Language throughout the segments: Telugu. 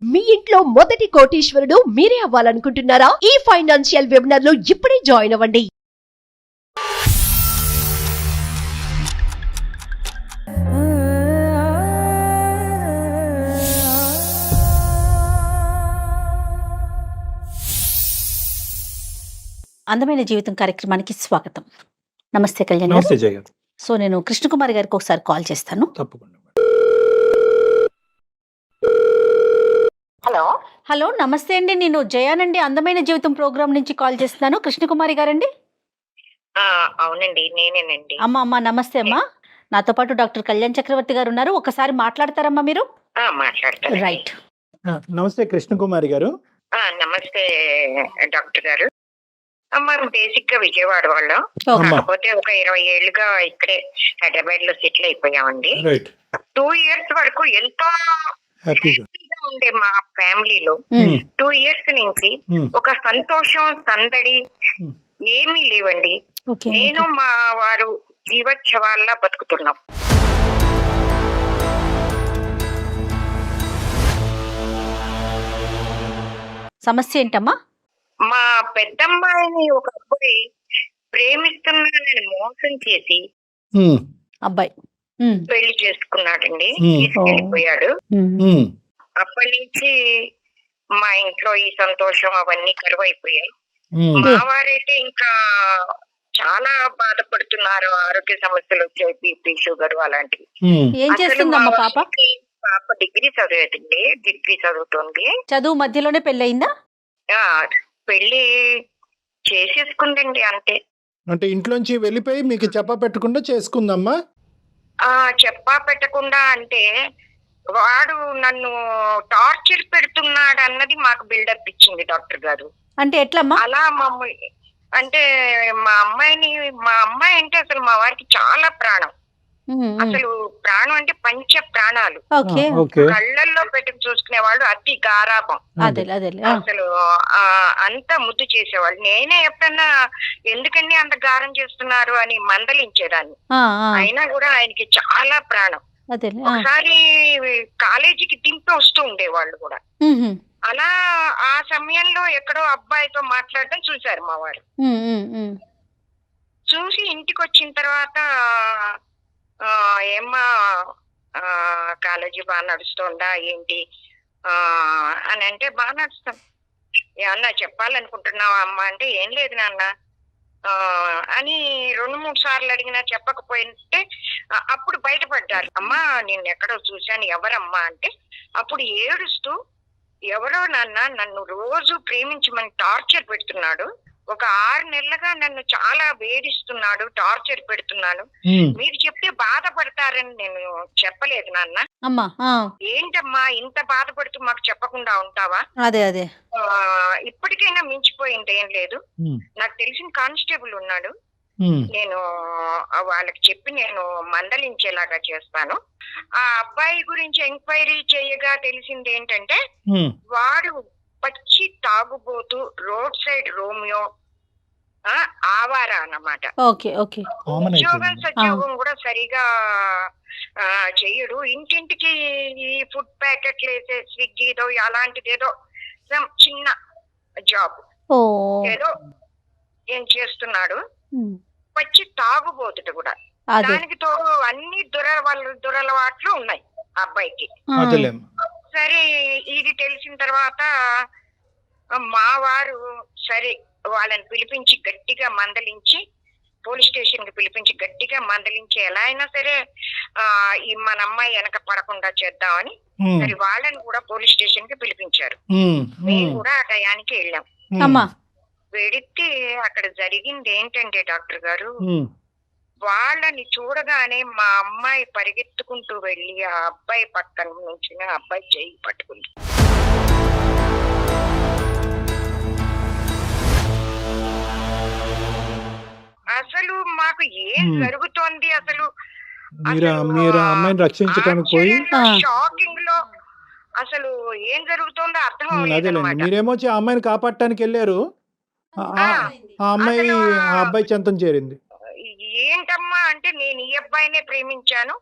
మీ ఇంట్లో మొదటి కోటీశ్వరుడు మీరే అవ్వాలనుకుంటున్నారా? ఈ ఫైనాన్షియల్ వెబినార్ లో ఇప్పుడే జాయిన్ అవ్వండి. అందమైన జీవితం కార్యక్రమానికి స్వాగతం. నమస్తే కళ్యాణ్ గారు. నమస్తే జయ గారు. సో నేను కృష్ణకుమారి గారికి ఒకసారి కాల్ చేస్తాను. తప్పకుండా. హలో హలో, నమస్తే అండి. నేను జయానండి, అందమైన జీవితం ప్రోగ్రామ్ నుంచి కాల్ చేస్తున్నాను. కృష్ణకుమారి గారండి? అవునండి, నేనేనండి. అమ్మ నమస్తే అమ్మా. నాతో పాటు డాక్టర్ కళ్యాణ్ చక్రవర్తి గారు ఉన్నారు. ఒకసారి మాట్లాడతారమ్మా మీరు? మాట్లాడతాను. రైట్. నమస్తే కృష్ణకుమారి గారు. నమస్తే డాక్టర్ గారు. మనం బేసిక్ గా విజయవాడ వాళ్ళం, ఓకే. కాకపోతే ఒక 20 ఏళ్ళుగా ఇక్కడే హైదరాబాద్ లో సెటిల్ అయిపోయామండి. రైట్. 2 years వరకు ఎంతో హ్యాపీగా హ్యాపీగా ఉండే మా ఫ్యామిలీలో 2 years నుంచి ఒక సంతోషం సందడి ఏమీ లేవండి. ఓకే. నేను మా వారు జీవోత్సవాల్లా బతుకుతున్నాం. సమస్య ఏంటమ్మా? మా పెద్దమ్మాయిని ఒక అబ్బాయి ప్రేమిస్తున్నానని మోసం చేసి అబ్బాయి పెళ్లి చేసుకున్నాడండి, తీసుకెళ్లిపోయాడు. అప్పటి నుంచి మా ఇంట్లో ఈ సంతోషం అవన్నీ కరువైపోయాయి. మా వారైతే ఇంకా చాలా బాధపడుతున్నారు. ఆరోగ్య సమస్యలు వచ్చాయి, బీపీ, షుగర్ అలాంటివి. ఏం చేస్తుందమ్మా పాప? పాప డిగ్రీ చదివేదండి, డిగ్రీ చదువుతుంది. చదువు మధ్యలోనే పెళ్ళయిందా? పెళ్లి చేసేసుకుందండి అంతే. అంటే ఇంట్లోంచి వెళ్ళిపోయి మీకు చెప్ప పెట్టకుండా చేసుకుందమ్మా? చెప్పా పెట్టకుండా అంటే వాడు నన్ను టార్చర్ పెడుతున్నాడు అన్నది మాకు బిల్డప్ ఇచ్చింది డాక్టర్ గారు. అంటే ఎట్లమ్మా? అలా మమ్మల్ని అంటే మా అమ్మాయి అంటే అసలు మా వారికి చాలా ప్రాణం. అసలు ప్రాణం అంటే పంచ ప్రాణాలు. కళ్ళల్లో పెట్టి చూసుకునేవాళ్ళు, అతి గారాబం. అసలు అంత ముద్దు చేసేవాళ్ళు. నేనే ఎప్పుడన్నా ఎందుకండి అంత గారం చేస్తున్నారు అని మందలించేదాన్ని. అయినా కూడా ఆయనకి చాలా ప్రాణం. ఒకసారి కాలేజీకి దింపి వస్తూ ఉండేవాళ్ళు కూడా. అలా ఆ సమయంలో ఎక్కడో అబ్బాయితో మాట్లాడడం చూశారు మా వారు. చూసి ఇంటికి వచ్చిన తర్వాత ఏమ్మా కాలేజీ బాగా నడుస్తోందా ఏంటి అని అంటే, బాగా నడుస్తాం. ఏమన్నా చెప్పాలనుకుంటున్నావా అమ్మ అంటే, ఏం లేదు నాన్న అని 2-3 సార్లు అడిగినా చెప్పకపోయింటే అప్పుడు బయటపడ్డారు. అమ్మా నేను ఎక్కడో చూశాను, ఎవరమ్మా అంటే అప్పుడు ఏడుస్తూ, ఎవరో నాన్న నన్ను రోజు ప్రేమించమని టార్చర్ పెడుతున్నాడు, ఒక 6 నెలలుగా నన్ను చాలా వేధిస్తున్నాడు, టార్చర్ పెడుతున్నాను, మీరు చెప్తే బాధపడతారని నేను చెప్పలేదు నాన్న. ఏంటమ్మా ఇంత బాధపడుతూ మాకు చెప్పకుండా ఉంటావా? అదే ఇప్పటికైనా మించిపోయింది ఏం లేదు. నాకు తెలిసిన కానిస్టేబుల్ ఉన్నాడు, నేను వాళ్ళకి చెప్పి నేను మందలించేలాగా చేస్తాను. ఆ అబ్బాయి గురించి ఎంక్వైరీ చేయగా తెలిసింది ఏంటంటే, వాడు పచ్చి తాగుబోతూ, రోడ్ సైడ్ రోమియో, ఆవారా అన్నమాట. ఉద్యోగం సద్యోగం కూడా సరిగా చెయ్యడు. ఇంటింటికి ఈ ఫుడ్ ప్యాకెట్లు వేసే స్విగ్గీదో అలాంటిదేదో చిన్న జాబ్ ఏదో ఏం చేస్తున్నాడు. పచ్చి తాగుబోతుడు కూడా. దానికి తోడు అన్ని దురలవాట్లు ఉన్నాయి అబ్బాయికి. సరే ఇది తెలిసిన తర్వాత మా వారు సరే వాళ్ళని పిలిపించి గట్టిగా మందలించి, పోలీస్ స్టేషన్ కి పిలిపించి గట్టిగా మందలించి ఎలా అయినా సరే ఈ మన అమ్మాయి వెనక పడకుండా చేద్దామని సరే వాళ్ళని కూడా పోలీస్ స్టేషన్ కి పిలిపించారు. మేము కూడా ఆ టయానికి వెళ్ళాం. వెడితే అక్కడ జరిగింది ఏంటంటే డాక్టర్ గారు, వాళ్ళని చూడగానే మా అమ్మాయి పరిగెత్తుకుంటూ వెళ్ళి ఆ అబ్బాయి పక్కన నుంచి అబ్బాయి చెయ్యి పట్టుకుంది. అసలు మాకు ఏం జరుగుతోంది, అసలు మీరు అమ్మాయిని రక్షించడానికి పోయి షాకింగ్ లో అసలు ఏం జరుగుతోందో అర్థం అవ్వలేదు. మీరేమో ఆ అమ్మాయిని కాపాడటానికి వెళ్ళారు, ఆ అబ్బాయి చెంతం చేరింది. ఏంటమ్మా అంటే, నేను ఈ అబ్బాయినే ప్రేమించాను,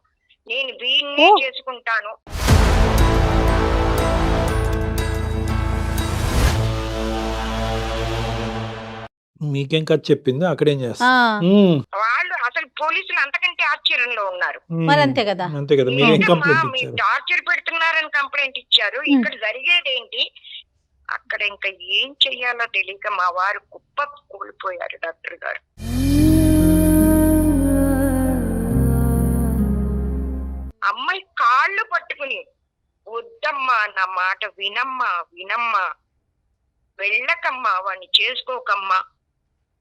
నేను వీడినే చేసుకుంటాను. మీకేం కథ చెప్పింది అక్కడేం ఆ, చేస్తా వాళ్ళు అసలు పోలీసులు అంతకంటే ఆశ్చర్యంలో ఉన్నారు. మరి అంతే కదా. అంతే కదా, మీరేం ఏంటమ్మా కంప్లైంట్ మీరు ఇచ్చారు? టార్చర్ పెడుతున్నారని కంప్లైంట్ ఇచ్చారు. ఇక్కడ జరిగేది ఏంటి? అక్కడ ఇంకా ఏం చెయ్యాలో తెలియక మా వారు కుప్ప కూలిపోయారు డాక్టర్ గారు. అమ్మాయి కాళ్ళు పట్టుకుని వద్దమ్మా, నా మాట వినమ్మా వినమ్మా, వెళ్ళకమ్మా, వాణ్ణి చేసుకోకమ్మా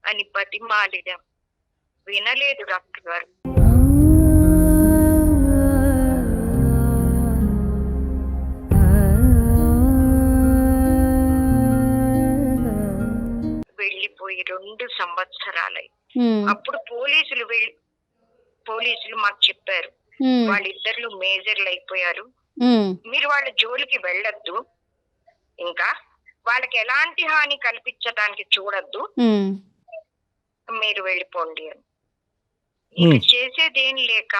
అని బతిమాలిడం. వినలేదు డాక్టర్ గారు. వెళ్ళిపోయి 2 సంవత్సరాలై ఉమ్, అప్పుడు పోలీసులు మాకు చెప్పారు, ఉమ్, వాళ్ళిద్దరు మేజర్లు అయిపోయారు, ఉమ్, మీరు వాళ్ళ జోలికి వెళ్ళొద్దు, ఇంకా వాళ్ళకి ఎలాంటి హాని కల్పించడానికి చూడొద్దు, ఉమ్. మీరు వెళ్ళిపోండి అని. ఇక చేసేదేం లేక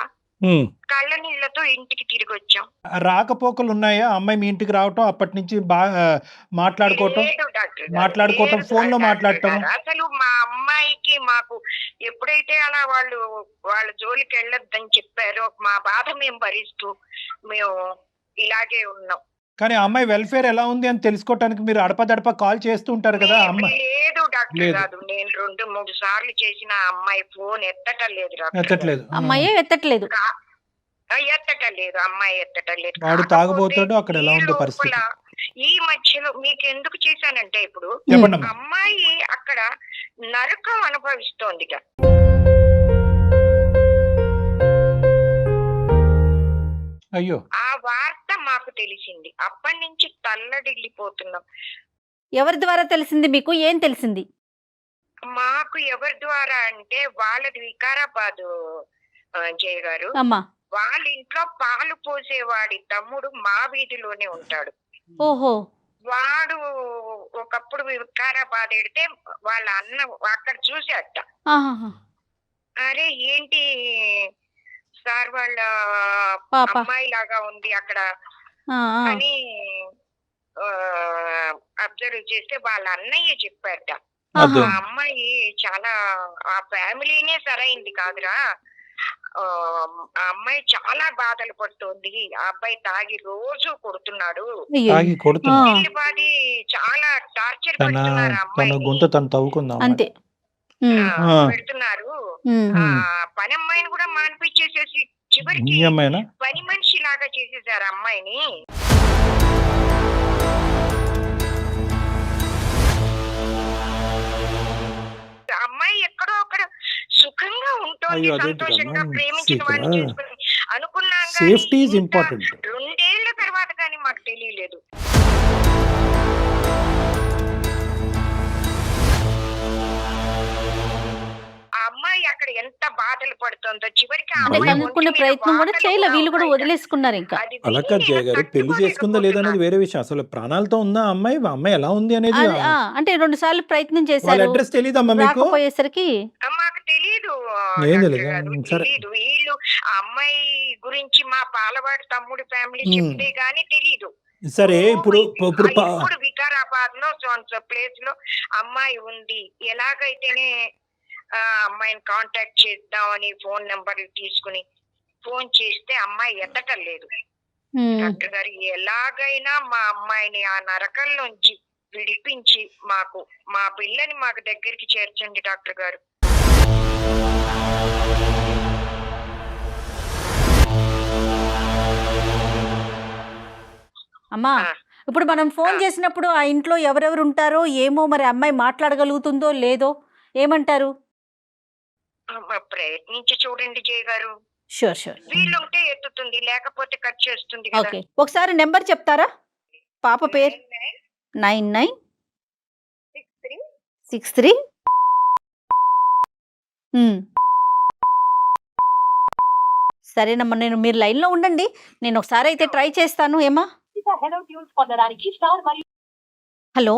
కళ్ళ నీళ్లతో ఇంటికి తిరిగి వచ్చాం. రాకపోకలు ఉన్నాయా అమ్మాయి మీ ఇంటికి రావటం, అప్పటి నుంచి బాగా మాట్లాడుకోవటం, లేదు డాక్టర్ గారు, మాట్లాడుకోవటం, లేదు ఫోన్ లో డాక్టర్ మాట్లాడటం? గారు. అసలు మా అమ్మాయికి మాకు ఎప్పుడైతే అలా వాళ్ళ జోలికి వెళ్ళొద్దని చెప్పారో మా బాధ మేము భరిస్తూ మేము ఇలాగే ఉన్నాం. కానీ ఆ అమ్మాయి వెల్ఫేర్ ఎలా ఉంది అని తెలుసుకోవటానికి మీరు అడపదడప కాల్ చేస్తూ ఉంటారు కదా అమ్మాయి? లేదు డాక్టర్ లేదు. గారు, నేను 2-3 సార్లు చేసిన అమ్మాయి ఫోన్ ఎత్తటం లేదు డాక్టర్ గారు. ఎత్తట్లేదు. అమ్మాయే ఎత్తట్లేదు. ఎత్తటం లేదు, అమ్మాయి ఎత్తటం లేదు. వాడు కాకపోతే తాగుబోతాడు, అక్కడ ఎలా ఈ ఉందో లోపల పరిస్థితి? ఈ మధ్యలో మీకు ఎందుకు చేశానంటే, ఇప్పుడు చెప్పండి అమ్మా. అమ్మాయి అక్కడ నరకం అనుభవిస్తోంది. అయ్యో, ఆ వార్త మాకు తెలిసింది. అప్పటి నుంచి తల్లడిల్లిపోతున్నాం. ఎవరి ద్వారా తెలిసింది మీకు? ఏం తెలిసింది? మాకు ఎవరి ద్వారా అంటే, వాళ్ళది వికారాబాదు జయ గారు. అమ్మా. వాళ్ళ ఇంట్లో పాలు పోసేవాడి తమ్ముడు మా వీధిలోనే ఉంటాడు. ఓహో. వాడు ఒకప్పుడు వికారాబాద్ ఎడితే వాళ్ళ అన్న అక్కడ చూసాట. ఆహాహా. అరే ఏంటి సార్ వాళ్ళ పాప. అమ్మాయి లాగా ఉంది అక్కడ ఆ, ఆ. అని అబ్జర్వ్ చేస్తే వాళ్ళ అన్నయ్య చెప్పారట, అదే. ఆ అమ్మాయి చాలా, ఆ ఫ్యామిలీనే సరైంది కాదురా, ఆ అమ్మాయి చాలా బాధలు పడుతోంది, ఆ అబ్బాయి తాగి రోజు కొడుతున్నాడు, అయ్యో. తాగి కొడుతున్నా, బాది చాలా టార్చర్ తన పెడుతున్నారు తన అమ్మాయి, గొంతు తను తవ్వుకుందాం. అంతే. ఉమ్, పెడుతున్నారు. ఉమ్. ఆ పని అమ్మాయిని కూడా మానిపించేసేసి చివరికి ఈ అమ్మాయినా? పని మనిషి లాగా చేసేసారు అమ్మాయిని. అమ్మాయి ఎక్కడో అక్కడ సుఖంగా ఉంటుంది, అయ్యో, అదేంటి సంతోషంగా అమ్మా? ప్రేమించిన వాడిని సీత. చేసుకుని అనుకున్నాం. Safety is important. 2 ఏళ్ల తర్వాత కానీ మాకు తెలియలేదు. ఆ అమ్మాయి అక్కడ ఎంత బాధలు పడుతుందో చివరికి ఆ అంటే అమ్మాయి కనుక్కునే ఒంటి మీద ప్రయత్నం కూడా వాతలు చేయలే, వీళ్ళు కూడా ఉన్నాయి. వదిలేసుకున్నారు ఇంకా. అది అలా విని కాదు జయ నేను గారు, పెళ్లి చేసుకుందా లేదా అనేది వేరే విషయం. అసలు ప్రాణాలతో ఉందా అమ్మాయి? అమ్మాయి ఎలా ఉంది అనేది అది, అంటే 2 సార్లు ప్రయత్నం వాళ్ళ చేశారు, అడ్రస్ తెలియదమ్మా మీకు? రాకపోయేసరికి మాకు తెలీదు ఏం డాక్టర్ తెలీదా? గారు, సరే. తెలీదు. వీళ్ళు ఆ అమ్మాయి గురించి మా పాలవాడి తమ్ముడు ఫ్యామిలీ మ్. చెప్తే గానీ తెలీదు. సరే, ఇప్పుడు ఇప్పుడు వికారాబాద్ లో ప్లేస్ లో అమ్మాయి ఉంది, ఎలాగైతేనే ఆ అమ్మాయిని కాంటాక్ట్ చేద్దామని ఫోన్ నెంబర్ తీసుకుని ఫోన్ చేస్తే అమ్మాయి ఎత్తటం లేదు. ఉమ్, డాక్టర్ గారు ఎలాగైనా మా అమ్మాయిని ఆ నరకం నుంచి విడిపించి మాకు మా పిల్లని మాకు దగ్గరికి చేర్చండి డాక్టర్ గారు. అమ్మా, ఇప్పుడు మనం ఫోన్ చేసినప్పుడు ఆ ఇంట్లో ఎవరెవరు ఉంటారో ఏమో, మరి అమ్మాయి మాట్లాడగలుగుతుందో లేదో ఏమంటారు? ప్రయత్నించి చూడండి జయ గారు. Sure sure. వీళ్ళుంటే ఎత్తుతుంది, లేకపోతే కట్ చేస్తుంది కదా. ఓకే, ఒకసారి నెంబర్ చెప్తారా? పాప పేరు 9963. సరేనమ్మా, మీరు లైన్లో ఉండండి, నేను ఒకసారి అయితే ట్రై చేస్తాను. ఏమా? హలో,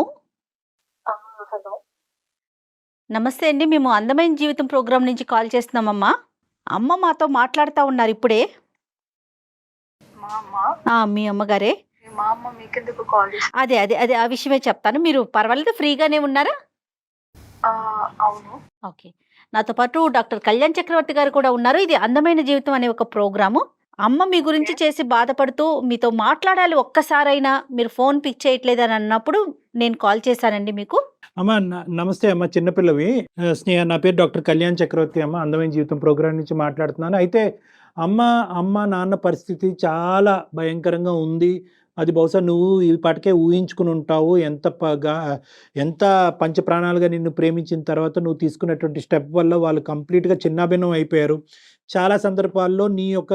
నమస్తే అండి, మేము అందమైన జీవితం ప్రోగ్రాం నుంచి కాల్ చేస్తున్నామమ్మా. అమ్మ మాతో మాట్లాడుతూ ఉన్నారు ఇప్పుడే. మీ అమ్మగారే. మా అమ్మ మీకెందుకు కాల్ చేసి? అదే అదే అదే ఆ విషయమే చెప్తాను. మీరు పర్వాలేదు, ఫ్రీగానే ఉన్నారా? అవును. ఓకే. నాతో పాటు డాక్టర్ కళ్యాణ్ చక్రవర్తి గారు కూడా ఉన్నారు. ఇది అందమైన జీవితం అనే ఒక ప్రోగ్రాము. అమ్మ మీ గురించి చేసి బాధపడుతూ మీతో మాట్లాడాలి ఒక్కసారైనా, మీరు ఫోన్ పిక్ చేయట్లేదని అన్నప్పుడు నేను కాల్ చేశానండి మీకు. అమ్మ నమస్తే అమ్మ, చిన్నపిల్లవి. స్నేహ, నా పేరు డాక్టర్ కళ్యాణ్ చక్రవర్తి అమ్మ, అందమైన జీవితం ప్రోగ్రాం నుంచి మాట్లాడుతున్నాను. అయితే అమ్మ నాన్న పరిస్థితి చాలా భయంకరంగా ఉంది. అది బహుశా నువ్వు ఈ పాటికే ఊహించుకుని ఉంటావు. ఎంత పంచప్రాణాలుగా నిన్ను ప్రేమించిన తర్వాత నువ్వు తీసుకున్నటువంటి స్టెప్ వల్ల వాళ్ళు కంప్లీట్గా చిన్నాభిన్నం అయిపోయారు. చాలా సందర్భాల్లో నీ యొక్క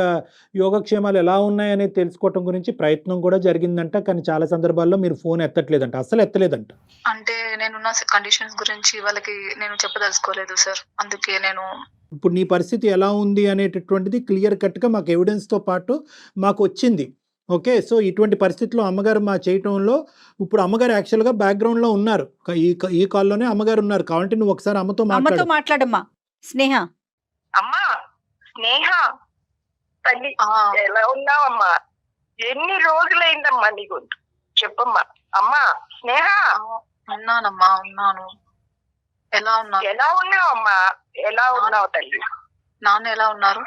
యోగక్షేమాలు ఎలా ఉన్నాయనేది తెలుసుకోవటం గురించి ప్రయత్నం కూడా జరిగిందంట. కానీ చాలా సందర్భాల్లో మీరు ఫోన్ ఎత్తట్లేదంట, అస్సలు ఎత్తలేదంట. అంటే నేనున్న కండిషన్స్ గురించి వాళ్ళకి నేను చెప్పదలుచుకోలేదు సార్. అందుకే నేను ఇప్పుడు నీ పరిస్థితి ఎలా ఉంది అనేటటువంటిది క్లియర్ కట్గా మాకు ఎవిడెన్స్తో పాటు మాకు వచ్చింది. ఓకే, సో ఇటువంటి పరిస్థితిలో అమ్మగారు మా చేయటంలో ఇప్పుడు అమ్మగారు యాక్చువల్గా బ్యాక్గ్రౌండ్లో ఉన్నారు. ఈ కాల్లోనే అమ్మగారు ఉన్నారు. కావాలంటే నువ్వు ఒకసారి అమ్మతో మాట్లాడమ్మా. స్నేహ, అమ్మా స్నేహ తల్లి, ఎలా ఉన్నావమ్మా? ఎన్ని రోజులైందమ్మా నీకు? చెప్పమ్మా. అమ్మా స్నేహ. ఉన్నానమ్మా, ఉన్నాను. ఎలా ఉన్నావు? ఎలా ఉన్నావమ్మా? ఎలా ఉన్నావు తల్లి? నాన్న ఎలా ఉన్నారు?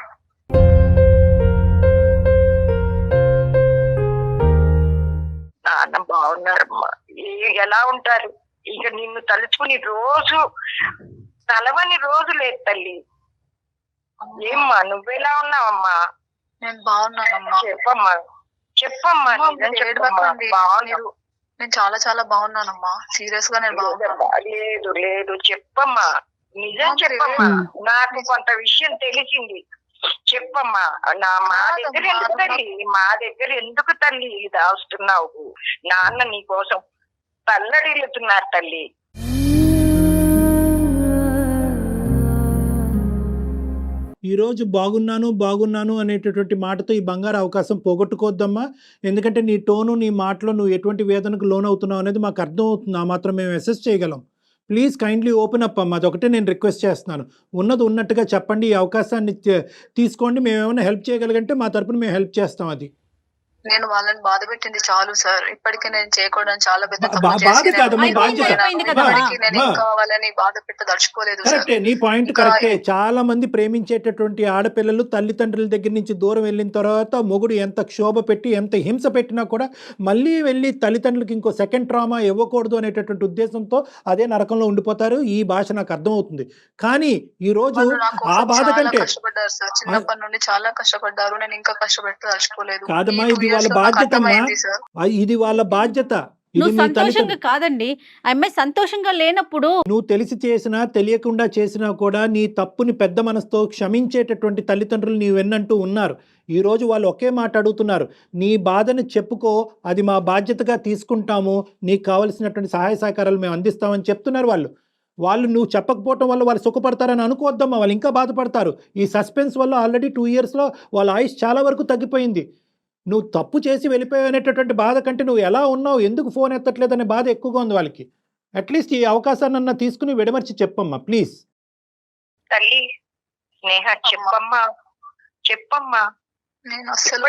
నాన్న బాగున్నారమ్మా. ఎలా ఉంటారు? ఇక నిన్ను తలుచుకుని రోజు తలవని రోజు లేదు తల్లి. ఏమ్మా నువ్వెలా ఉన్నావమ్మా? నేను బాగున్నానమ్మా. చెప్పమ్మా, చెప్పమ్మా. నిజం చెప్పమ్మా. బాగున్నావు? నేను చాలా చాలా బాగున్నానమ్మా. సీరియస్ గా నేను బాగున్నాను. లేదు లేదు, చెప్పమ్మా. నిజం చెప్పమ్మా. నాకు కొంత విషయం తెలిసింది. చెప్పమ్మా. మా దగ్గర ఎందుకు తల్లి, మా దగ్గర ఎందుకు తల్లి దాస్తున్నావు? నాన్న నీ కోసం తల్లడిల్లుతున్నారు తల్లి. ఈరోజు బాగున్నాను అనేటటువంటి మాటతో ఈ బంగారు అవకాశం పోగొట్టుకోవద్దమ్మా. ఎందుకంటే నీ టోను, నీ మాటలో నువ్వు ఎటువంటి వేదనకు లోన్ అవుతున్నావు అనేది మాకు అర్థం అవుతుంది. ఆ మాత్రం మేము అసెస్ చేయగలం. ప్లీజ్ కైండ్లీ ఓపెన్ అప్ అమ్మా. అదొకటే నేను రిక్వెస్ట్ చేస్తున్నాను. ఉన్నది ఉన్నట్టుగా చెప్పండి. ఈ అవకాశాన్ని తీసుకోండి. మేము ఏమైనా హెల్ప్ చేయగలిగంటే మా తరపున మేము హెల్ప్ చేస్తాం. అది నేను వాళ్ళని బాధ పెట్టింది చాలు సార్. ఇప్పటికే నేను చేయకూడదు చాలా పెద్ద తప్పు బాధ చేసి కాదమ్మా, బాధ్యత. నేను ఇంకా వాళ్ళని బాధ పెట్టదలుచుకోలేదు సార్. కరెక్టే, నీ పాయింట్ కరెక్టే. చాలా మంది ప్రేమించేటటువంటి ఆడపిల్లలు తల్లిదండ్రుల దగ్గర నుంచి దూరం వెళ్ళిన తర్వాత మొగుడు ఎంత క్షోభ పెట్టి ఎంత హింస పెట్టినా కూడా మళ్ళీ వెళ్ళి తల్లిదండ్రులకి ఇంకో సెకండ్ ట్రామా ఇవ్వకూడదు అనేటటువంటి ఉద్దేశంతో అదే నరకంలో ఉండిపోతారు. ఈ భాష నాకు అర్థమవుతుంది. కానీ ఈ రోజు ఆ బాధ కంటే కష్టపడ్డారు సార్. చిన్నప్పటి నుండి చాలా కష్టపడ్డారు. నేను ఇంకా కష్టపెట్టదలుచుకోలేదు. కాదమ్మా, ఇది వాళ్ళ బాధ్యత. ఇది వాళ్ళ బాధ్యత. నువ్వు సంతోషంగా కాదండి, అమ్మాయి సంతోషంగా లేనప్పుడు నువ్వు తెలిసి చేసినా తెలియకుండా చేసినా కూడా నీ తప్పుని పెద్ద మనసుతో క్షమించేటటువంటి తల్లిదండ్రులు నీ వెన్నంటూ ఉన్నారు. ఈరోజు వాళ్ళు ఒకే మాట అడుగుతున్నారు. నీ బాధని చెప్పుకో, అది మా బాధ్యతగా తీసుకుంటాము, నీకు కావలసినటువంటి సహాయ సహకారాలు మేము అందిస్తామని చెప్తున్నారు వాళ్ళు నువ్వు చెప్పకపోవటం వల్ల వాళ్ళు సుఖపడతారని అనుకోవద్దమ్మా. వాళ్ళు ఇంకా బాధపడతారు. ఈ సస్పెన్స్ వల్ల ఆల్రెడీ 2 yearsలో వాళ్ళ ఆయుష్ చాలా వరకు తగ్గిపోయింది. నువ్వు తప్పు చేసి వెళ్ళిపోయావు అనేటటువంటి బాధ కంటే నువ్వు ఎలా ఉన్నావు, ఎందుకు ఫోన్ ఎత్తట్లేదు అనే బాధ ఎక్కువగా ఉంది వాళ్ళకి. అట్లీస్ట్ ఈ అవకాశాన్ని తీసుకుని విడమర్చి చెప్పమ్మా ప్లీజ్. తల్లి స్నేహ, చెప్పమ్మా, చెప్పమ్మా. నేను అస్సలు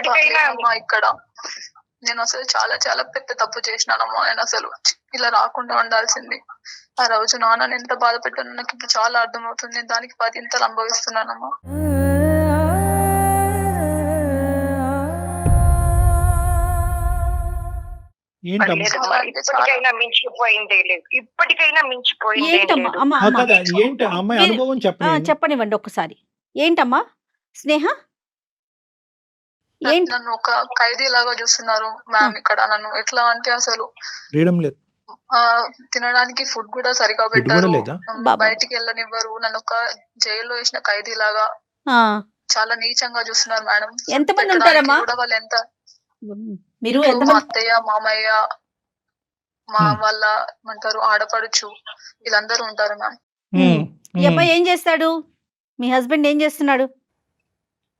ఇక్కడ నేను అసలు చాలా చాలా పెద్ద తప్పు చేసినానమ్మా. నేను అసలు ఇలా రాకుండా ఉండాల్సింది. ఆ రోజు నాన్న ఎంత బాధ పెట్టాను నాకు ఇప్పుడు చాలా అర్థమవుతుంది. దానికి 10 ఇంతలు అనుభవిస్తున్నానమ్మా. ఇప్పటికైనా మించిపోయిందే లేదు. ఇప్పటికైనా మించిపోయింది. ఏంటి అమ్మాయి అనుభవం చెప్పనివ్వండి ఒక్కసారి. ఏంటమ్మా స్నేహ? నన్ను ఒక ఖైదీ లాగా చూస్తున్నారు మ్యామ్ ఇక్కడ. నన్ను ఎట్లా అంటే అసలు తినడానికి ఫుడ్ కూడా సరిగా పెట్టారు. బయటికి వెళ్ళనివ్వరు. నన్ను ఒక జైల్లో వేసిన ఖైదీ లాగా చాలా నీచంగా చూస్తున్నారు మేడం. ఎంతమంది ఉంటారమ్మా? వాళ్ళు ఎంత మీరు మా అత్తయ్య, మామయ్య, మా వాళ్ళ ఏమంటారు ఆడపడుచు, వీళ్ళందరూ ఉంటారు మ్యామ్. ఈ అబ్బాయి ఏం చేస్తాడు? మీ హస్బెండ్ ఏం చేస్తున్నాడు?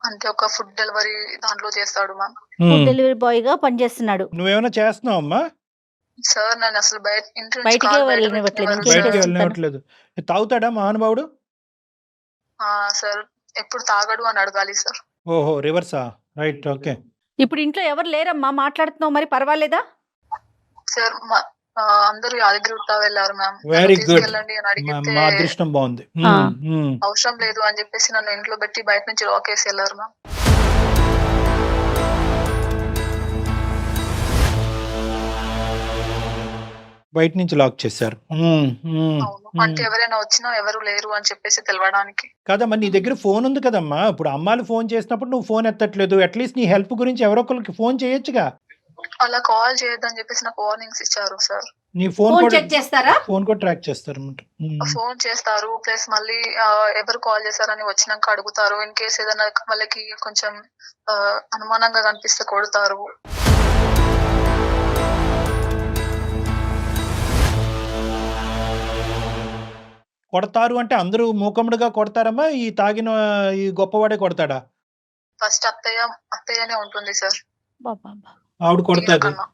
అంటే ఒక ఫుడ్ డెలివరీ దాంట్లో చేస్తాడు మ్యామ్. ఫుడ్ డెలివరీ బాయ్ గా పనిచేస్తున్నాడు. నువ్వేమైనా చేస్తున్నావు అమ్మా? సార్ నన్ను అసలు బయటికే వెళ్ళనివ్వట్లేదు. తాగుతాడా మహానుభావుడు? సార్ ఎప్పుడు తాగడు అని అడగాలి సార్. ఓహో, రివర్సా? Right, okay. ఇప్పుడు ఇంట్లో ఎవరు లేరమ్మా, మాట్లాడుతున్నావు మరి పర్వాలేదా? సార్ అందరూ యాదగిరిగుట్ట వెళ్ళారు మ్యామ్. Very good. తీసుకెళ్ళండి అని అడిగితే మా అదృష్టం బాగుంది. అవసరం లేదు అని చెప్పేసి నన్ను ఇంట్లో పెట్టి బయట నుంచి లాక్ వేసి వెళ్ళారు మ్యామ్. బయట నుంచి లాక్ చేశారు. అవును. అంటే ఎవరైనా వచ్చినా ఎవరు లేరు అని చెప్పేసి తెలవడానికి. కదమ్మా, నీ దగ్గర ఫోన్ ఉంది కదమ్మా. ఇప్పుడు అమ్మాలు ఫోన్ చేసినప్పుడు నువ్వు ఫోన్ ఎత్తట్లేదు. అట్లీస్ట్ నీ హెల్ప్ గురించి ఎవరో ఒకరికి ఫోన్ చేయొచ్చుగా. అలా కాల్ చేయొద్దని చెప్పేసి నాకు వార్నింగ్స్ ఇచ్చారు సార్. నీ ఫోన్ ఫోన్ కూడా చెక్ చేస్తారా? ఫోన్ కూడా ట్రాక్ చేస్తారు అన్నమాట. ఫోన్ చేస్తారు, ప్లస్ మళ్ళీ ఎవరు కాల్ చేశారని వచ్చినాక అడుగుతారు. ఇన్ కేస్ ఏదైనా వాళ్ళకి కొంచెం అనుమానంగా కనిపిస్తే కొడతారు. కొడతారు అంటే అందరూ మూకముడుగా కొడతారమ్మా? ఈ తాగిన ఈ గొప్పవాడే కొడతాడా? ఫస్ట్ అత్తయ్యనే ఉంటుంది సార్. బాబా. ఆవిడ కొడతాది. ఈయనకన్నా.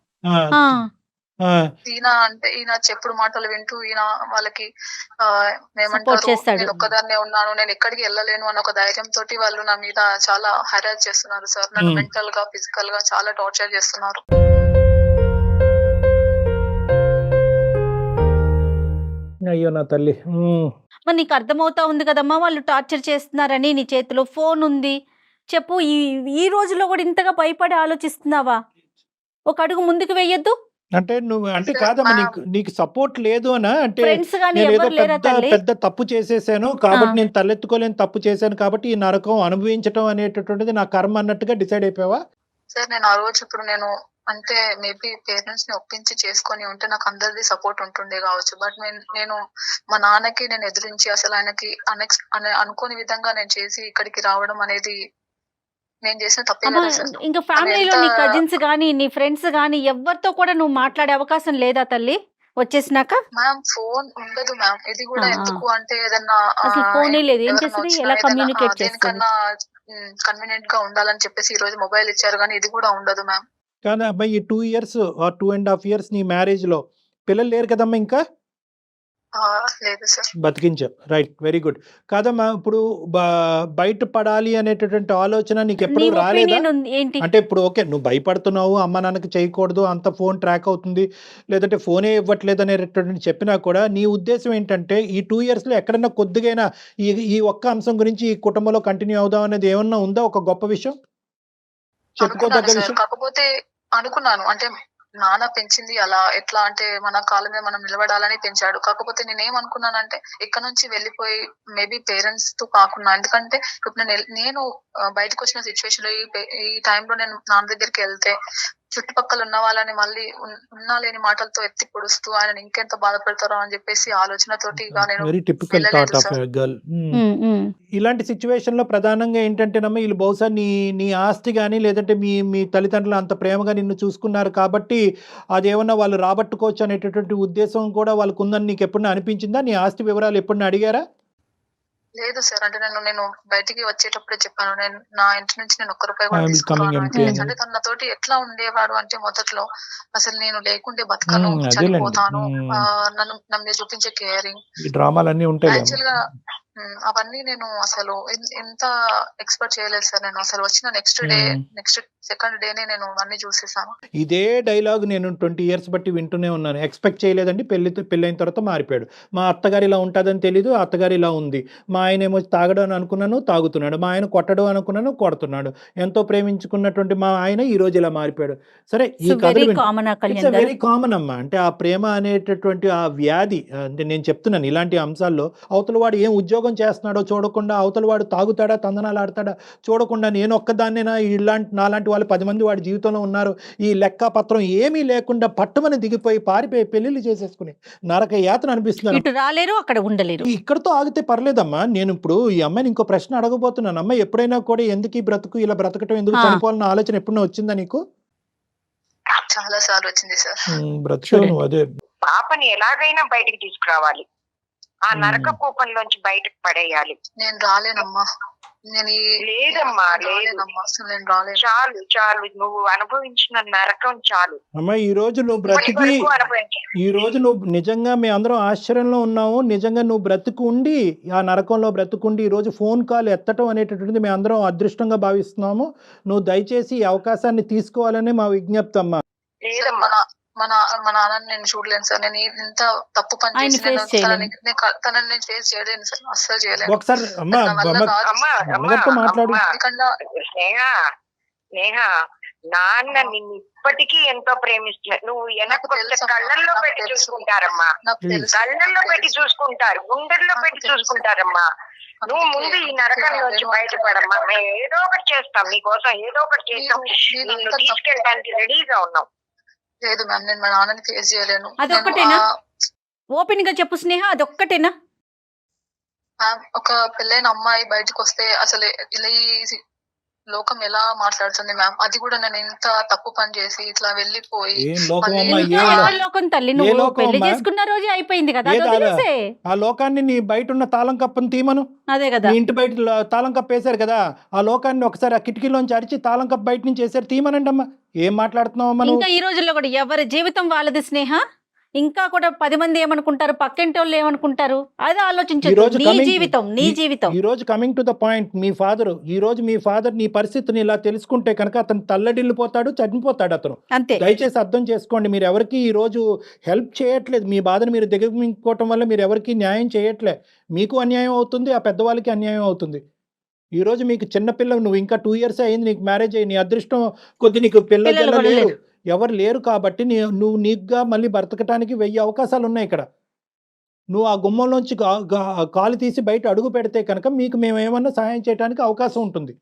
ఈయన చెప్పుడు మాటలు వింటూ ఈయన వాళ్ళకి ఏమంటారు, చేస్తాడు. నేను ఒక్కదాన్నే ఉన్నాను, నేను ఎక్కడికి వెళ్ళలేను అన్న ఒక ధైర్యం తోటి వాళ్ళు నా మీద చాలా హెరాస్ చేస్తున్నారు సార్. నన్ను మెంటల్ గా ఫిజికల్ గా చాలా టార్చర్ చేస్తున్నారు. అయ్యో నా తల్లి. మరి నీకు అర్థమవుతా ఉంది కదమ్మా వాళ్ళు టార్చర్ చేస్తున్నారని. నీ చేతిలో ఫోన్ ఉంది. చెప్పు, ఈ రోజులో కూడా ఇంతగా భయపడి ఆలోచిస్తున్నావా? ఒక అడుగు ముందుకు వెయ్యొద్దు. అంటే నువ్వు అంటే కాదమ్మా, నీకు సపోర్ట్ లేదు అనా? అంటే ఫ్రెండ్స్ గానీ నేను ఏదో ఎవరు లేరా తల్లి? పెద్ద తప్పు చేసేసాను కాబట్టి నేను తలెత్తుకోలేని తప్పు చేశాను కాబట్టి ఈ నరకం అనుభవించడం అనేటటువంటిది నా కర్మ అన్నట్టుగా డిసైడ్ అయిపోయావా? సార్ నేను ఆ రోజు ఇప్పుడు నేను అంటే మేబీ పేరెంట్స్ ని ఒప్పించి చేసుకొని ఉంటే నాకు అందరిది సపోర్ట్ ఉంటుండే కావచ్చు. బట్ నేను మా నాన్నకి నేను ఎదిరించి అసలు ఆయనకి అనుకోని విధంగా నేను చేసి ఇక్కడికి రావడం అనేది నేను చేసిన తప్పే అమ్మా, కదా సార్. ఇంకా ఫ్యామిలీలో నీ కజిన్స్ గానీ నీ ఫ్రెండ్స్ గానీ ఎవరితో కూడా నువ్వు మాట్లాడే అవకాశం లేదా తల్లి వచ్చేసినాక? మ్యామ్ ఫోన్ ఉండదు మ్యామ్. ఇది కూడా ఎందుకు అంటే ఏదన్నా అసలు ఫోనే లేదు. ఏం చేస్తుంది? ఎలా కమ్యూనికేట్ చేస్తుంది? దేనికన్నా కన్వీనియంట్ గా ఉండాలని చెప్పేసి ఈ రోజు మొబైల్ ఇచ్చారు కానీ ఇది కూడా ఉండదు మ్యామ్. కానీ అబ్బాయి ఈ 2 years ఆర్ 2.5 years నీ మ్యారేజ్ లో పిల్లలు లేరు కదమ్మా ఇంకా? లేదు సార్. బతికించావు. Right, very good. కాదమ్మా, ఇప్పుడు బయట పడాలి అనేటటువంటి ఆలోచన నీకు ఎప్పుడు నీ రాలేదా? ఒపీనియన్ ఏంటి? అంటే ఇప్పుడు ఓకే, నువ్వు భయపడుతున్నావు, అమ్మ నాన్నకి చేయకూడదు, అంత ఫోన్ ట్రాక్ అవుతుంది, లేదంటే ఫోనే ఇవ్వట్లేదు అనేటటువంటి చెప్పినా కూడా నీ ఉద్దేశం ఏంటంటే ఈ 2 years లో ఎక్కడన్నా కొద్దిగైనా ఈ ఒక్క అంశం గురించి ఈ కుటుంబంలో కంటిన్యూ అవుదాం అనేది ఏమన్నా ఉందా? ఒక గొప్ప విషయం చెప్పుకోదగ్గ విషయం? కాకపోతే అనుకున్నాను అంటే నాన్న పెంచింది అలా ఎట్లా అంటే మన కాళ్ళ మీద మనం నిలబడాలని పెంచాడు. కాకపోతే నేనేమనుకున్నానంటే ఇక్కడ నుంచి వెళ్ళిపోయి మేబీ పేరెంట్స్ తో కాకుండా, ఎందుకంటే ఇప్పుడు నేను బయటకు వచ్చిన సిచ్యువేషన్ లో ఈ టైంలో నేను నాన్న దగ్గరికి వెళ్తే చుట్టుపక్కల ఉన్న వాళ్ళని మళ్ళీ ఉన్నా లేని మాటలతో ఎత్తి పొడుస్తూ ఆయన ఇంకెంత బాధపడతారో అని చెప్పేసి ఆలోచనతోటి very typical thought of a girl. ఇలాంటి సిచ్యువేషన్ లో ప్రధానంగా ఏంటంటేనమ్మా, వీళ్ళు బహుశా నీ ఆస్తి కానీ లేదంటే మీ తల్లిదండ్రులు అంత ప్రేమగా నిన్ను చూసుకున్నారు కాబట్టి అదేమన్నా వాళ్ళు రాబట్టుకోవచ్చు అనేటటువంటి ఉద్దేశం కూడా వాళ్ళకు ఉందని నీకు ఎప్పుడన్నా అనిపించిందా? నీ ఆస్తి వివరాలు ఎప్పుడన్నా అడిగారా? లేదు సార్. అంటే నేను బయటికి వచ్చేటప్పుడే చెప్పాను, నేను నా ఇంటి నుంచి నేను 1 రూపాయి కూడా I will coming తీసుకున్నాను. empty అంటే తన నాతోటి ఎట్లా ఉండేవాడు అంటే మొదట్లో అసలు నేను లేకుంటే బతకను, చనిపోతాను, నా మీద చూపించే కేరింగ్, ఈ డ్రామాలన్నీ ఉంటాయి. యాక్చువల్ గా అవన్నీ నేను అసలు ఎంత ఎక్స్పెక్ట్ చేయలేదు సార్. నేను అసలు వచ్చిన నెక్స్ట్ సెకండ్ డేనే నేను అన్ని చూసేసాను. ఇదే డైలాగ్ నేను 20 years బట్టి వింటూనే ఉన్నాను. ఎక్స్పెక్ట్ చేయలేదండి, పెళ్ళైన తర్వాత మారిపోయాడు. మా అత్తగారు ఇలా ఉంటుందని తెలీదు, అత్తగారు ఇలా ఉంది. మా ఆయన ఏమో తాగడం అని అనుకున్నాను, తాగుతున్నాడు. మా ఆయన కొట్టడం అనుకున్నాను, కొడుతున్నాడు. ఎంతో ప్రేమించుకున్నటువంటి మా ఆయన ఈ రోజు ఇలా మారిపోయాడు. సరే, ఈ కథలు వెరీ కామన్ అమ్మా. అంటే ఆ ప్రేమ అనేటటువంటి ఆ వ్యాధి, అంటే నేను చెప్తున్నాను ఇలాంటి అంశాల్లో అవతల వాడు ఏం ఉద్యోగం చేస్తున్నాడో చూడకుండా, అవతల వాడు తాగుతాడా తందనాలు ఆడతాడా చూడకుండా, నేను ఒక్కదాన్నేనా నాలాంటి వాళ్ళు 10 మంది వాడి జీవితంలో ఉన్నారు, ఈ లెక్క పత్రం ఏమీ లేకుండా పట్టుమని దిగిపోయి పారిపోయి పెళ్లిళ్ళు చేసేసుకుని నరక యాతన అనిపిస్తుంది. ఇటు రాలేరు, అక్కడ ఉండలేరు. ఇక్కడతో ఆగితే పర్లేదమ్మా. నేను ఇప్పుడు ఈ అమ్మాయిని ఇంకో ప్రశ్న అడగబోతున్నాను. అమ్మాయి ఎప్పుడైనా కూడా ఎందుకు ఈ బ్రతుకు, ఇలా బ్రతకటం ఎందుకు, చనిపోవాలన్న ఆలోచన ఎప్పుడైనా వచ్చిందా నీకు? చాలా సార్లు వచ్చింది సార్. బ్రతుకు అదే పాపని ఎలాగైనా బయటికి తీసుకురావాలి, ఆ నరక కూపంలోంచి బయటకు పడేయాలి. నేను రాలేనమ్మా. లేదమ్మా, లేదమ్మా, అసలు నేను రాలేను. చాలు నువ్వు అనుభవించిన నరకం చాలు అమ్మా. ఈ రోజు నువ్వు బ్రతికి, ఈ రోజు నువ్వు నిజంగా మేము అందరం ఆశ్చర్యంలో ఉన్నాము. నిజంగా నువ్వు బ్రతుకు ఉండి, ఆ నరకంలో బ్రతుకుండి ఈ రోజు ఫోన్ కాల్ ఎత్తటం అనేటటువంటిది మేము అందరం అదృష్టంగా భావిస్తున్నాము. నువ్వు దయచేసి ఈ అవకాశాన్ని తీసుకోవాలని మా విజ్ఞప్తి అమ్మా. లేదమ్మా, మా నాన్నని నేను చూడలేను సార్. నేను ఇంత తప్పు పని ఆయన చేసి face చేయలేను. తనని నేను ఫేస్ చేయలేను సార్, అస్సలు చేయలేను. ఒకసారి అమ్మా నా వల్ల అమ్మ కాదు. అమ్మగారితో మాట్లాడు. ఎందుకంటే స్నేహ నాన్న నిన్ను ఇప్పటికీ ఎంతో ప్రేమిస్తున్నారు. నువ్వు నాకు తెలుసు, కళ్ళల్లో నాకు పెట్టి తెలుసు. చూసుకుంటారమ్మా, నాకు తెలుసు. కళ్ళల్లో పెట్టి చూసుకుంటారు, గుండెల్లో పెట్టి చూసుకుంటారమ్మా. నువ్వు ముందు ఈ నరకం నుంచి బయటపడమ్మా. మేము ఏదో ఒకటి చేస్తాం నీకోసం, ఏదో ఒకటి చేస్తాం. నిన్ను తీసుకెళ్ళడానికి రెడీగా ఉన్నాం. లేదు మ్యామ్, నేను మా నాన్నని ఫేస్ చేయలేను. అదొక్కటేనా? ఓపెన్ గా చెప్పు స్నేహ, అదొక్కటేనా? మ్యామ్, ఒక పెళ్ళైన అమ్మాయి బయటకు వస్తే అసలు ఇలా ఈ లోకం ఎలా మాట్లాడుతుంది మ్యామ్? అది కూడా నేను ఇంత తప్పు పని చేసి ఇట్లా వెళ్ళిపోయి ఏం లోకం మళ్ళీ అమ్మా, ఇంకా ఏం ఎవరి లోకం తల్లి, ఏ నువ్వు లోకం పెళ్లి అమ్మా? చేసుకున్న రోజే అయిపోయింది కదా, అది ఏది అలా? వదిలేసే. ఆ లోకాన్ని నీ బయట ఉన్న తాళం కప్పని తీమను. అదే కదా. మీ ఇంటి బయట తాళం కప్పు వేశారు కదా, ఆ లోకాన్ని ఒకసారి ఆ కిటికీలోంచి అరిచి తాళం కప్పు బయట నుంచి వేసారు, తీమనండి అమ్మా. ఏం మాట్లాడుతున్నావు అమ్మా ఇంకా ఈ రోజుల్లో కూడా ఎవరి జీవితం వాళ్ళది స్నేహ. ఇంకా కూడా 10 మంది ఏమనుకుంటారు, పక్కింటి వాళ్ళు ఏమనుకుంటారు, అది ఈ ఆలోచించదు. రోజు నీ coming- జీవితం నీ జీవితం. ఈ రోజు కమింగ్ టు ద పాయింట్, ఈ రోజు మీ ఫాదర్ నీ పరిస్థితిని ఇలా తెలుసుకుంటే కనుక అతను తల్లడిల్లిపోతాడు, చనిపోతాడు అతను. అంతే. దయచేసి అర్థం చేసుకోండి. మీరు ఎవరికి ఈ రోజు హెల్ప్ చేయట్లేదు. మీ బాధను మీరు దిగమించుకోవటం వల్ల మీరు ఎవరికి న్యాయం చేయట్లే. మీకు అన్యాయం అవుతుంది, ఆ పెద్దవాళ్ళకి అన్యాయం అవుతుంది. ఈ రోజు మీకు చిన్నపిల్ల, నువ్వు ఇంకా 2 years అయింది నీకు మ్యారేజ్ అయ్యి, నీ అదృష్టం కొద్ది నీకు పిల్లలు పిల్లలు కూడా లేరు, లేరు. ఎవరు లేరు కాబట్టి నువ్వు నీకుగా మళ్ళీ బ్రతకటానికి 1000 అవకాశాలు ఉన్నాయి ఇక్కడ. నువ్వు ఆ గుమ్మంలోంచి కాలు తీసి బయట అడుగు పెడితే కనుక మీకు మేము ఏమన్నా సహాయం చేయడానికి అవకాశం ఉంటుంది.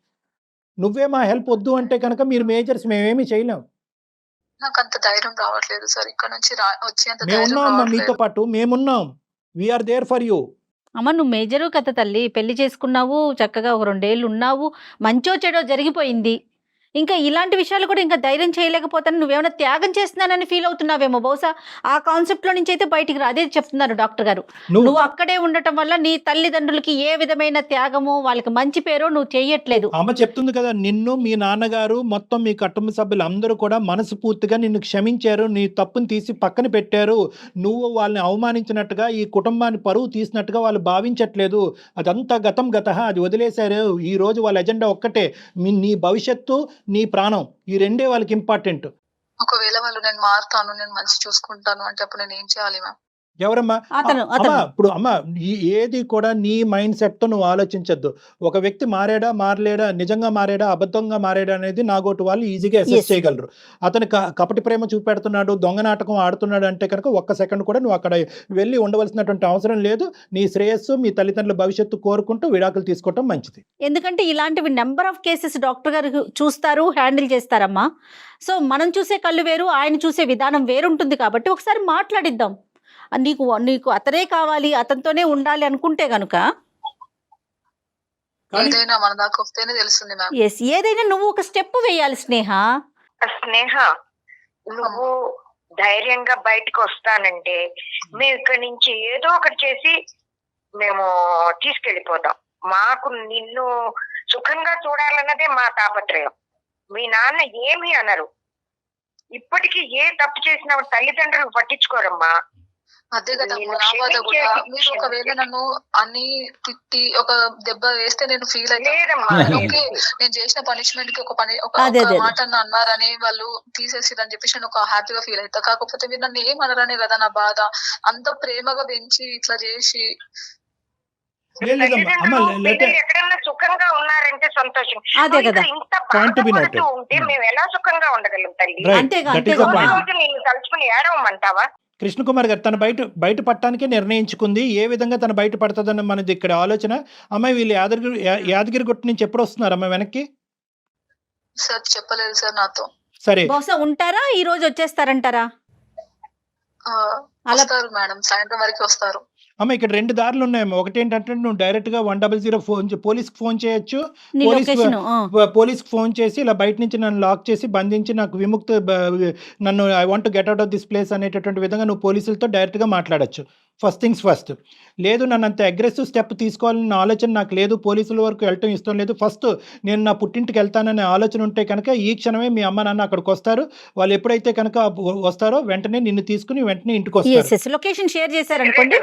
నువ్వే మా హెల్ప్ వద్దు అంటే కనుక మీరు మేజర్స్, మేమేమీ చేయలేం. నాకు అంత ధైర్యం రావట్లేదు సార్. ఇక్కడ నుంచి వచ్చేంత ధైర్యం మేమున్నాం అమ్మా, మీతో రావట్లేదు. పాటు మేమున్నాం. We are there for you. అమ్మ, నువ్వు మేజరు కదా తల్లి, పెళ్లి చేసుకున్నావు, చక్కగా ఒక 2 ఏళ్ళు ఉన్నావు, మంచో చెడో జరిగిపోయింది. ఇంకా ఇలాంటి విషయాలు కూడా ఇంకా ధైర్యం చేయలేకపోతాను, నువ్వేమైనా త్యాగం చేస్తున్నానని ఫీల్ అవుతున్నావేమో బహుశా. ఆ కాన్సెప్ట్ లో నుంచి అయితే బయటికి రా. అదే చెప్తున్నారు డాక్టర్ గారు. నువ్వు అక్కడే ఉండటం వల్ల నీ తల్లిదండ్రులకి ఏ విధమైన త్యాగమో, వాళ్ళకి మంచి పేరో నువ్వు చెయ్యట్లేదు. అమ్మ చెప్తుంది కదా, నిన్ను మీ నాన్నగారు మొత్తం మీ కుటుంబ సభ్యులు అందరూ కూడా మనస్ఫూర్తిగా నిన్ను క్షమించారు, నీ తప్పుని తీసి పక్కన పెట్టారు. నువ్వు వాళ్ళని అవమానించినట్టుగా, ఈ కుటుంబాన్ని పరువు తీసినట్టుగా వాళ్ళు భావించట్లేదు. అదంతా గతం గతః, అది వదిలేశారు. ఈ రోజు వాళ్ళ ఎజెండా ఒక్కటే, నీ భవిష్యత్తు, నీ ప్రాణం, ఈ రెండే వాళ్ళకి ఇంపార్టెంట్. ఒకవేళ వాళ్ళు నేను మారుతాను, నేను మంచి చూసుకుంటాను అంటే అప్పుడు నేను ఏం చేయాలి మ్యామ్? ఎవరమ్మా? అతను ఇప్పుడు ఏది కూడా నీ మైండ్ సెట్ తో నువ్వు ఆలోచించద్దు. ఒక వ్యక్తి మారాడా, మారలేడా, నిజంగా మారాడా, అబద్ధంగా మారాడా అనేది నాగోటి వాళ్ళు ఈజీగా అసెస్ చేయగలరు. అతను కపటి ప్రేమ చూపెడుతున్నాడు, దొంగ నాటకం ఆడుతున్నాడు అంటే కనుక ఒక్క సెకండ్ కూడా నువ్వు అక్కడ వెళ్ళి ఉండవలసినటువంటి అవసరం లేదు. నీ శ్రేయస్సు, మీ తల్లిదండ్రుల భవిష్యత్తు కోరుకుంటూ విడాకులు తీసుకోవటం మంచిది. ఎందుకంటే ఇలాంటివి నెంబర్ ఆఫ్ కేసెస్ డాక్టర్ గారు చూస్తారు, హ్యాండిల్ చేస్తారమ్మా. సో మనం చూసే కళ్ళు వేరు, ఆయన చూసే విధానం వేరుంటుంది. కాబట్టి ఒకసారి మాట్లాడిద్దాం. నీకు అతనే కావాలి, అతనితోనే ఉండాలి అనుకుంటే గనుక ఏదైనా మన దాకా వస్తేనే తెలుస్తుంది మ్యామ్. ఎస్, ఏదైనా నువ్వు ఒక స్టెప్ వేయాలి స్నేహ. నువ్వు ధైర్యంగా బయటకు వస్తానంటే మేము ఇక్కడి నుంచి ఏదో ఒకటి చేసి మేము తీసుకెళ్ళిపోతాం. మాకు నిన్ను సుఖంగా చూడాలన్నదే మా తాపత్రయం. మీ నాన్న ఏమీ అనరు. ఇప్పటికీ ఏ తప్పు చేసినా తల్లిదండ్రులు పట్టించుకోరమ్మా. అదే కదా నా బాధ కూడా. మీరు ఒకవేళ నన్ను అన్ని తిట్టి ఒక దెబ్బ వేస్తే నేను ఫీల్ అయితే ఓకే, నేను చేసిన పనిష్మెంట్ కి ఒక మాట అన్నారని వాళ్ళు తీసేసిరని చెప్పేసి నేను ఒక హ్యాపీగా ఫీల్ అవుతా. కాకపోతే మీరు నన్ను ఏమనరనే కదా నా బాధ. అంత ప్రేమగా పెంచి ఇట్లా చేసి ఎక్కడన్నా సుఖంగా ఉన్నారంటే సంతోషం. అదే కదా, ఇంత బాధపడుతూ ఉంటే మేము ఎలా సుఖంగా ఉండగలం తల్లి? నిన్ను తలుచుకుని ఏడవమంటావా? కృష్ణకుమార్ గారు తన బయట పట్టడానికే నిర్ణయించుకుంది. ఏ విధంగా తను బయట పడుతుందని మనది ఇక్కడ ఆలోచన. అమ్మాయి వీళ్ళు యాదగిరిగుట్ట నుంచి ఎప్పుడు వస్తున్నారు అమ్మాయి వెనక్కి? సార్ చెప్పలేదు సార్ నాతో. సరే, బహుశా ఉంటారా, ఈ రోజు వచ్చేస్తారంటారా? వస్తారు మేడం, సాయంత్రం వరకు వస్తారు. అమ్మ ఇక్కడ 2 దారులు ఉన్నాయమ్మా. ఒకటి ఏంటంటే నువ్వు డైరెక్ట్ గా 100 పోలీస్కి ఫోన్ చేయొచ్చు. పోలీస్కి ఫోన్ చేసి ఇలా బయట నుంచి నన్ను లాక్ చేసి బంధించి నాకు నన్ను I want to get out of this place అనేటటువంటి విధంగా నువ్వు పోలీసులతో డైరెక్ట్ గా మాట్లాడచ్చు. First things first. లేదు, నన్ను అంత అగ్రెసివ్ స్టెప్ తీసుకోవాలన్న ఆలోచన నాకు లేదు, పోలీసుల వరకు వెళ్ళటం ఇష్టం లేదు, ఫస్ట్ నేను నా పుట్టింటికి వెళ్తాననే ఆలోచన ఉంటే కనుక ఈ క్షణమే మీ అమ్మ నాన్న అక్కడికి వస్తారు. వాళ్ళు ఎప్పుడైతే కనుక వస్తారో వెంటనే నిన్ను తీసుకుని వెంటనే ఇంటికి వస్తారు. లొకేషన్ షేర్ చేశారనుకోండి,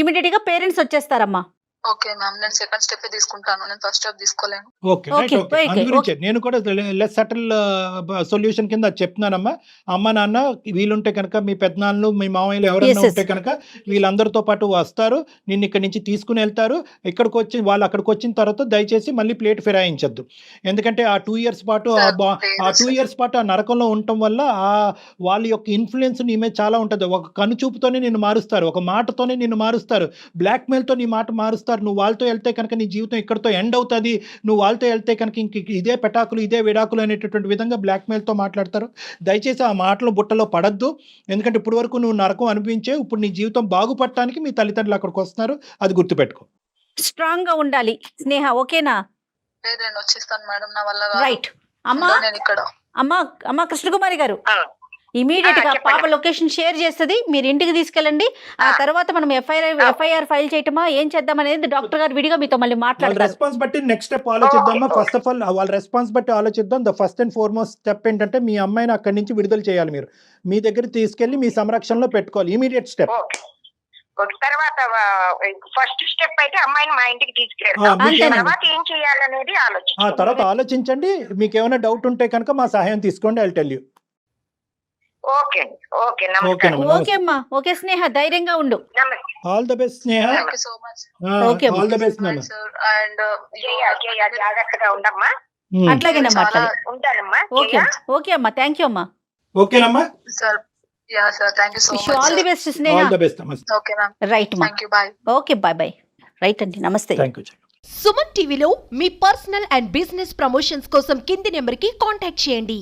ఇమీడియట్ గా పేరెంట్స్ వచ్చేస్తారమ్మా. ఓకే మ్యామ్, నేను సెకండ్ స్టెప్ తీసుకుంటాను, నేను ఫస్ట్ స్టెప్ తీసుకోలేను. Okay right. ఓకే అందు గురించే నేను కూడా లెస్ సటిల్ సొల్యూషన్ కింద అది చెప్తున్నానమ్మా. అమ్మ నాన్న వీలుంటే కనుక మీ పెద్దనాన్నలు మీ మామయ్యలు ఎవరైనా ఉంటే కనుక వీళ్ళందరితో పాటు వస్తారు, నిన్ను ఇక్కడి నుంచి తీసుకుని వెళ్తారు. ఇక్కడికి వచ్చి వాళ్ళు అక్కడికి వచ్చిన తర్వాత దయచేసి మళ్ళీ ప్లేట్ ఫిరాయించద్దు. ఎందుకంటే ఆ 2 years పాటు ఆ 2 years పాటు ఆ నరకంలో ఉండటం వల్ల ఆ వాళ్ళ యొక్క ఇన్ఫ్లుయెన్స్ నీ మీద చాలా ఉంటుంది. ఒక కనుచూపుతోనే నిన్ను మారుస్తారు, ఒక మాటతోనే నిన్ను మారుస్తారు, బ్లాక్మెయిల్తో నీ మాట మారుస్తారు. నువ్వు వాళ్ళతో వెళ్తే కనుక నీ జీవితం ఇక్కడితో ఎండ్ అవుతుంది, నువ్వు వాళ్ళతో వెళ్తే కనుక ఇంక ఇదే పెటాకులు ఇదే విడాకులు అనేటటువంటి విధంగా బ్లాక్మెయిల్తో మాట్లాడతారు. దయచేసి ఆ మాటలు బుట్టలో పడద్దు. ఎందుకంటే ఇప్పుడు వరకు నువ్వు నరకం అనిపించే, ఇప్పుడు నీ జీవితం బాగుపడటానికి మీ తల్లిదండ్రులు అక్కడికి వస్తున్నారు, అది గుర్తుపెట్టుకో. స్ట్రాంగ్ గా ఉండాలి స్నేహ, ఓకేనా? లేదు, నేను వచ్చేస్తాను మేడం, నా వల్ల కాదు. రైట్ అమ్మా. నేను ఇక్కడ అమ్మా కృష్ణకుమారి గారు ఆ, ఇమీడియట్ గా చెప్పండి. పాప లొకేషన్ షేర్ చేస్తుంది, మీరు ఇంటికి తీసుకెళ్ళండి. ఆ తర్వాత మనం ఎఫ్ఐఆర్ ఫైల్ చేయటమా ఏం చేద్దాం అనేది డాక్టర్ గారు విడిగా మీతో మళ్ళీ వాళ్ళ మాట్లాడతారు. రెస్పాన్స్ బట్టి నెక్స్ట్ స్టెప్ ఆలోచిద్దామా. ఫస్ట్ ఆఫ్ ఆల్ వాళ్ళ రెస్పాన్స్ బట్టి ఆలోచిద్దాం. The first and foremost step ఏంటంటే మీ అమ్మాయిని అక్కడి నుంచి విడుదల చేయాలి. మీరు మీ దగ్గర తీసుకెళ్లి మీ సంరక్షణలో పెట్టుకోవాలి. Immediate step. ఓకే. ఓకే. తర్వాత ఫస్ట్ స్టెప్ అయితే అమ్మాయిని మా ఇంటికి తీసుకెళ్తాం. అంతేనండి. తర్వాత ఏం చేయాలనేది ఆ ఆలోచించాలి. తర్వాత ఆలోచించండి. మీకు ఏమైనా డౌట్ ఉంటే కనుక మా సహాయం తీసుకోండి. I tell you. ఓకే అండి. ఓకే, ఓకే నమస్కారం. నమస్తే. ఓకే అమ్మా, ఓకే స్నేహ, ధైర్యంగా ఉండు. నమస్తే. All the best Sneha. Thank you so much okay అమ్మా. ఆల్ ద బెస్ట్ నాన్న. సార్. అండ్ జయ జాగ్రత్తగా ఉండమ్మా. అట్లాగేనమ్మా, అట్లాగే. ఉంటానమ్మా. ఓకే ఓకే అమ్మా, థ్యాంక్ యూ అమ్మా. ఓకేనమ్మా. Sir, yeah sir, thank you so wish all the much. Best Sneha. All the best అమ్మా. ఓకే మ్యామ్, రైట్ అమ్మా, thank you, bye. Okay bye bye. Right అండి, నమస్తే. Thank you. సుమన్ టీవీలో మీ పర్సనల్ అండ్ బిజినెస్ ప్రమోషన్స్ కోసం కింది నెంబర్కి కాంటాక్ట్ చేయండి.